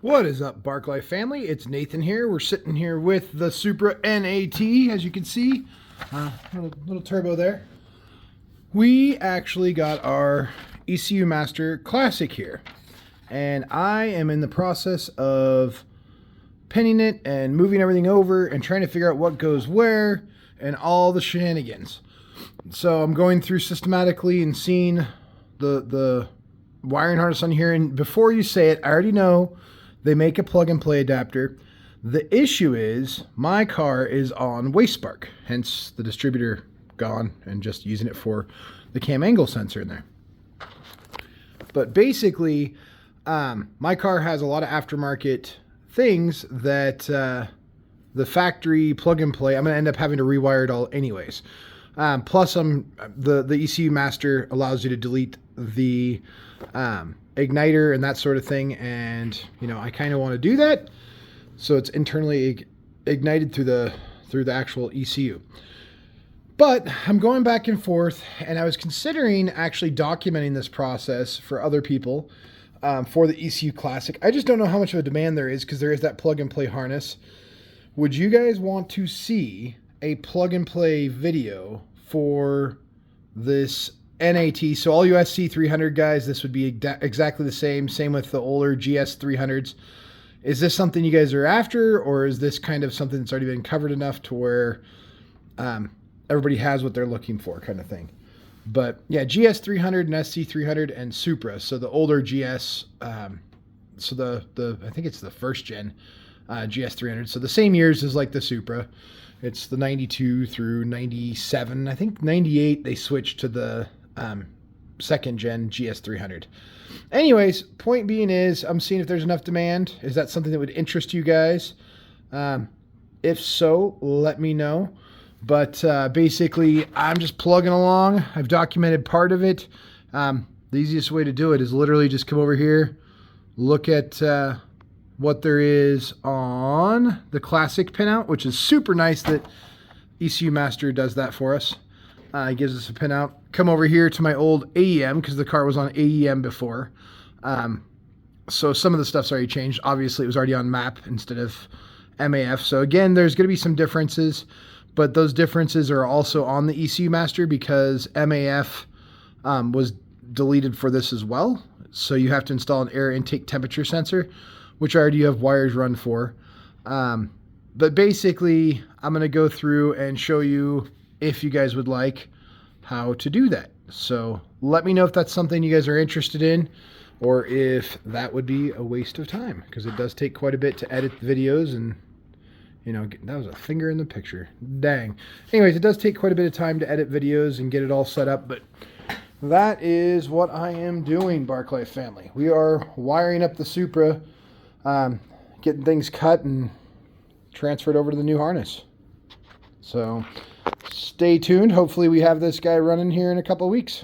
What is up, Barclay family? It's Nathan here. We're sitting here with the Supra NAT, as you can see. Little turbo there. We actually got our ECU Master Classic here. And I am in the process of pinning it and moving everything over and trying to figure out what goes where and all the shenanigans. So I'm going through systematically and seeing the wiring harness on here. And before you say it, I already know they make a plug-and-play adapter. The issue is my car is on waste spark, hence the distributor gone and just using it for the cam angle sensor in there. But basically, my car has a lot of aftermarket things that the factory plug-and-play, I'm going to end up having to rewire it all anyways. Plus, the ECU Master allows you to delete the igniter and that sort of thing, and I kind of want to do that, so it's internally ignited through the actual ECU. But I'm going back and forth, and I was considering actually documenting this process for other people for the ECU Classic. I just don't know how much of a demand there is because there is that plug-and-play harness. Would you guys want to see a plug-and-play video for this NAT? So all you SC300 guys, this would be exactly the same. Same with the older GS300s. Is this something you guys are after, or is this kind of something that's already been covered enough to where everybody has what they're looking for, kind of thing? But yeah, GS300 and SC300 and Supra. So the older GS, so the I think it's the first gen GS300. So the same years as like the Supra. It's the 92 through 97. I think 98 they switched to the second gen GS300. Anyways, point being is I'm seeing if there's enough demand. Is that something that would interest you guys? If so, let me know. But basically, I'm just plugging along. I've documented part of it. The easiest way to do it is literally just come over here, look at what there is on the Classic pinout, which is super nice that ECU Master does that for us. It gives us a pinout. Come over here to my old AEM because the car was on AEM before. So some of the stuff's already changed. Obviously, it was already on MAP instead of MAF. So again, there's going to be some differences, but those differences are also on the ECU Master because MAF was deleted for this as well. So you have to install an air intake temperature sensor, which I already have wires run for. But basically, I'm going to go through and show you, if you guys would like, how to do that. So let me know if that's something you guys are interested in, or if that would be a waste of time, because it does take quite a bit to edit the videos, and that was a finger in the picture. Dang. Anyways, it does take quite a bit of time to edit videos and get it all set up, but that is what I am doing, Barclay family. We are wiring up the Supra, getting things cut and transferred over to the new harness. So stay tuned. Hopefully we have this guy running here in a couple of weeks.